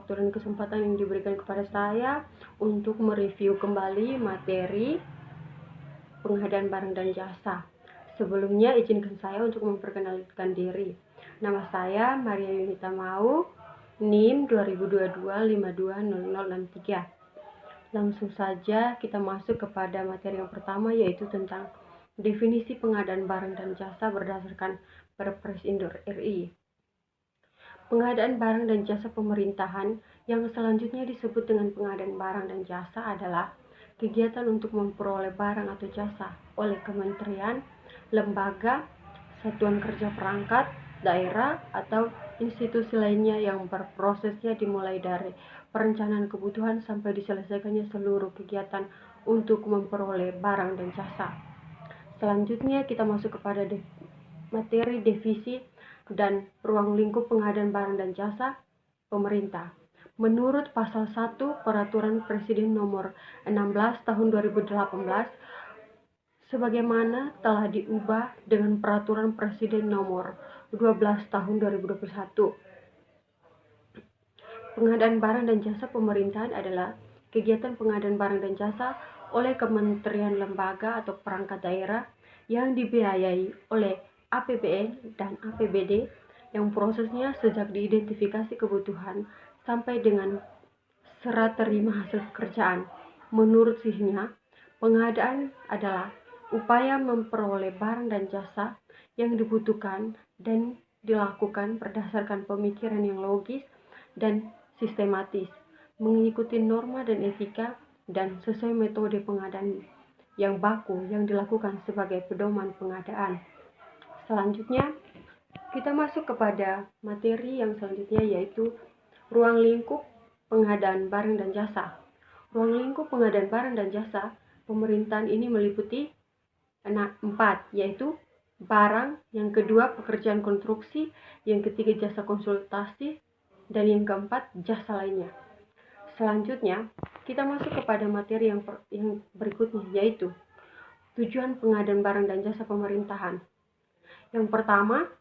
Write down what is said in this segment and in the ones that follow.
waktu dan kesempatan yang diberikan kepada saya untuk mereview kembali materi pengadaan barang dan jasa. Sebelumnya izinkan saya untuk memperkenalkan diri. Nama saya Maria Yunita Mau, NIM 2022-520063. Langsung saja kita masuk kepada materi yang pertama, yaitu tentang definisi pengadaan barang dan jasa berdasarkan Perpres Indor RI. Pengadaan barang dan jasa pemerintahan yang selanjutnya disebut dengan pengadaan barang dan jasa adalah kegiatan untuk memperoleh barang atau jasa oleh kementerian, lembaga, satuan kerja perangkat, daerah, atau institusi lainnya yang berprosesnya dimulai dari perencanaan kebutuhan sampai diselesaikannya seluruh kegiatan untuk memperoleh barang dan jasa. Selanjutnya kita masuk kepada materi definisi dan ruang lingkup pengadaan barang dan jasa pemerintah. Menurut pasal 1 Peraturan Presiden nomor 16 tahun 2018 sebagaimana telah diubah dengan Peraturan Presiden nomor 12 tahun 2021. Pengadaan barang dan jasa pemerintahan adalah kegiatan pengadaan barang dan jasa oleh kementerian, lembaga, atau perangkat daerah yang dibiayai oleh APBN dan APBD yang prosesnya sejak diidentifikasi kebutuhan sampai dengan serah terima hasil pekerjaan. Menurut Sihnya, pengadaan adalah upaya memperoleh barang dan jasa yang dibutuhkan dan dilakukan berdasarkan pemikiran yang logis dan sistematis, mengikuti norma dan etika, dan sesuai metode pengadaan yang baku yang dilakukan sebagai pedoman pengadaan. Selanjutnya, kita masuk kepada materi yang selanjutnya, yaitu ruang lingkup pengadaan barang dan jasa. Ruang lingkup pengadaan barang dan jasa pemerintahan ini meliputi 4, yaitu barang, yang kedua pekerjaan konstruksi, yang ketiga jasa konsultasi, dan yang keempat jasa lainnya. Selanjutnya, kita masuk kepada materi yang berikutnya, yaitu tujuan pengadaan barang dan jasa pemerintahan. Yang pertama,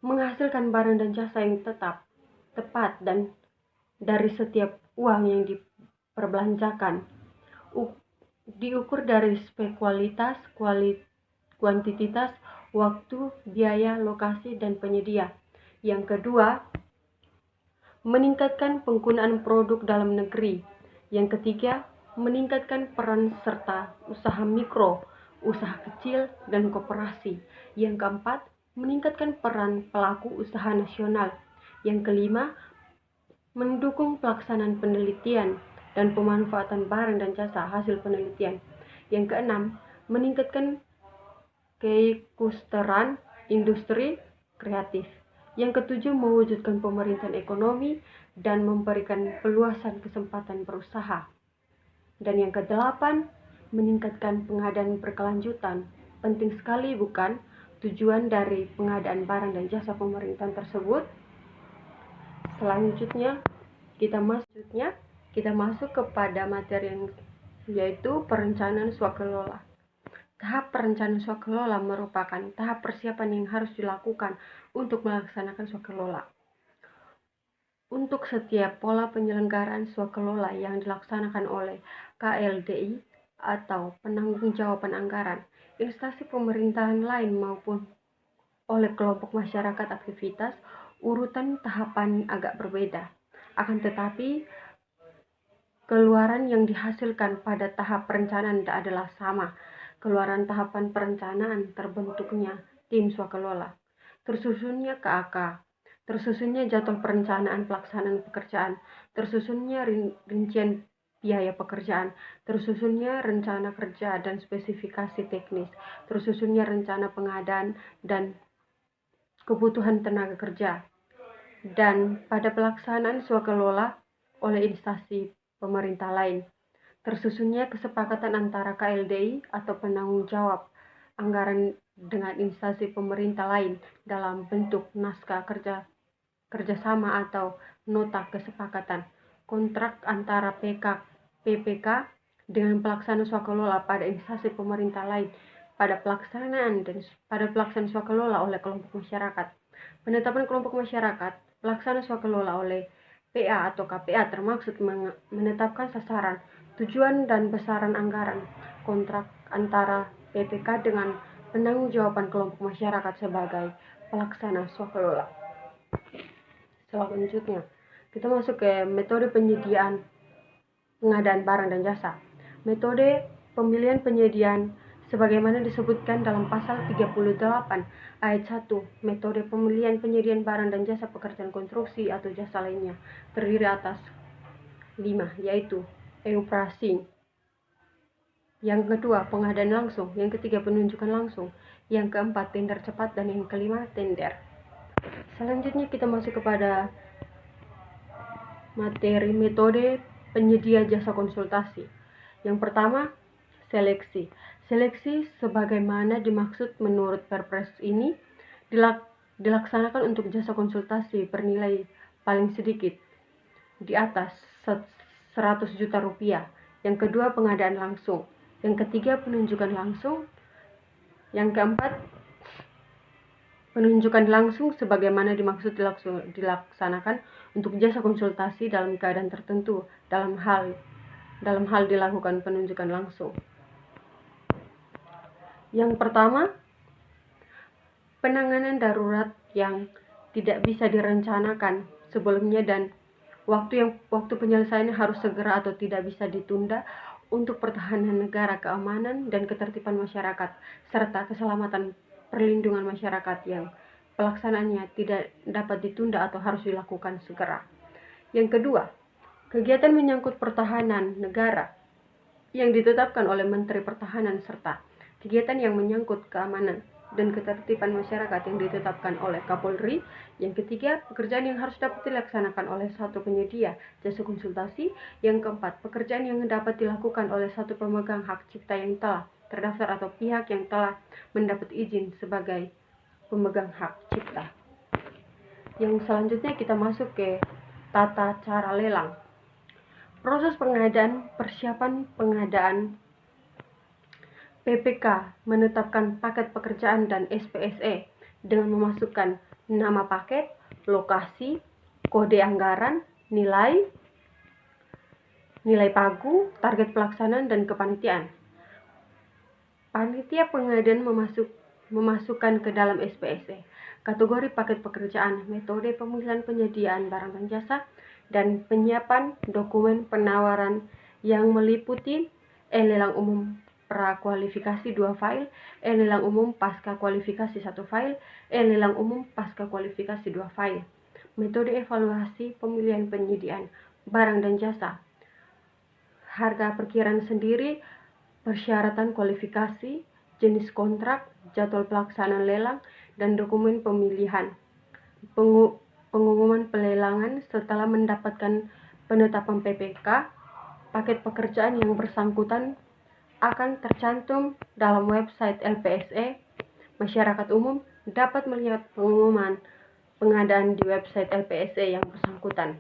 menghasilkan barang dan jasa yang tetap, tepat, dan dari setiap uang yang diperbelanjakan, diukur dari spek kualitas, kuantitas, waktu, biaya, lokasi, dan penyedia. Yang kedua, meningkatkan penggunaan produk dalam negeri. Yang ketiga, meningkatkan peran serta usaha mikro, usaha kecil, dan koperasi. Yang keempat, meningkatkan peran pelaku usaha nasional. Yang kelima, mendukung pelaksanaan penelitian dan pemanfaatan barang dan jasa hasil penelitian. Yang keenam, meningkatkan kekusteran industri kreatif. Yang ketujuh, mewujudkan pemerintahan ekonomi dan memberikan peluasan kesempatan berusaha. Dan yang kedelapan, meningkatkan pengadaan berkelanjutan. Penting sekali, bukan, tujuan dari pengadaan barang dan jasa pemerintahan tersebut. Selanjutnya, kita masuk kepada materi yang yaitu perencanaan swakelola. Tahap perencanaan swakelola merupakan tahap persiapan yang harus dilakukan untuk melaksanakan swakelola. Untuk setiap pola penyelenggaraan swakelola yang dilaksanakan oleh KLDI atau penanggung-jawaban anggaran, instansi pemerintahan lain maupun oleh kelompok masyarakat aktivitas, urutan tahapan agak berbeda. Akan tetapi, keluaran yang dihasilkan pada tahap perencanaan adalah sama. Keluaran tahapan perencanaan terbentuknya tim swakelola, tersusunnya KAK, tersusunnya jadwal perencanaan pelaksanaan pekerjaan, tersusunnya rincian biaya pekerjaan, tersusunnya rencana kerja dan spesifikasi teknis, tersusunnya rencana pengadaan dan kebutuhan tenaga kerja. Dan pada pelaksanaan swakelola oleh instansi pemerintah lain, tersusunnya kesepakatan antara KLDI atau penanggung jawab anggaran dengan instansi pemerintah lain dalam bentuk naskah kerjasama atau nota kesepakatan kontrak antara PPK dengan pelaksana swakelola pada instansi pemerintah lain pada pelaksanaan swakelola oleh kelompok masyarakat. Penetapan kelompok masyarakat, pelaksana swakelola oleh PA atau KPA termaksud menetapkan sasaran, tujuan, dan besaran anggaran kontrak antara PPK dengan penanggung-jawaban kelompok masyarakat sebagai pelaksana swakelola. Selanjutnya, kita masuk ke metode pengadaan barang dan jasa. Metode pemilihan penyediaan sebagaimana disebutkan dalam pasal 38 ayat 1. Metode pemilihan penyediaan barang dan jasa pekerjaan konstruksi atau jasa lainnya terdiri atas 5, yaitu operasi. Yang kedua, pengadaan langsung. Yang ketiga, penunjukan langsung. Yang keempat, tender cepat. Dan yang kelima, tender. Selanjutnya kita masuk kepada materi metode penyedia jasa konsultasi. Yang pertama, seleksi. Seleksi sebagaimana dimaksud menurut Perpres ini dilaksanakan untuk jasa konsultasi bernilai paling sedikit di atas 100 juta rupiah. Yang kedua, pengadaan langsung. Yang ketiga, penunjukan langsung. Yang keempat, penunjukan langsung sebagaimana dimaksud dilaksanakan untuk jasa konsultasi dalam keadaan tertentu dalam hal dilakukan penunjukan langsung. Yang pertama, penanganan darurat yang tidak bisa direncanakan sebelumnya dan waktu penyelesaiannya harus segera atau tidak bisa ditunda untuk pertahanan negara, keamanan dan ketertiban masyarakat serta keselamatan perlindungan masyarakat yang pelaksanaannya tidak dapat ditunda atau harus dilakukan segera. Yang kedua, kegiatan menyangkut pertahanan negara yang ditetapkan oleh Menteri Pertahanan serta kegiatan yang menyangkut keamanan dan ketertiban masyarakat yang ditetapkan oleh Kapolri. Yang ketiga, pekerjaan yang harus dapat dilaksanakan oleh satu penyedia jasa konsultasi. Yang keempat, pekerjaan yang dapat dilakukan oleh satu pemegang hak cipta yang telah terdaftar atau pihak yang telah mendapat izin sebagai pemegang hak cipta. Yang selanjutnya kita masuk ke tata cara lelang. Proses pengadaan, persiapan pengadaan PPK menetapkan paket pekerjaan dan SPSE dengan memasukkan nama paket, lokasi, kode anggaran, nilai pagu, target pelaksanaan, dan kepanitiaan. Panitia pengadaan memasukkan ke dalam SPSE kategori paket pekerjaan, metode pemilihan penyediaan barang dan jasa, dan penyiapan dokumen penawaran yang meliputi lelang umum prakualifikasi 2 file, lelang umum pasca kualifikasi 1 file, lelang umum pasca kualifikasi 2 file. Metode evaluasi pemilihan penyediaan barang dan jasa, harga perkiraan sendiri, persyaratan kualifikasi, jenis kontrak, jadwal pelaksanaan lelang, dan dokumen pemilihan. Pengumuman pelelangan setelah mendapatkan penetapan PPK, paket pekerjaan yang bersangkutan akan tercantum dalam website LPSE. Masyarakat umum dapat melihat pengumuman pengadaan di website LPSE yang bersangkutan.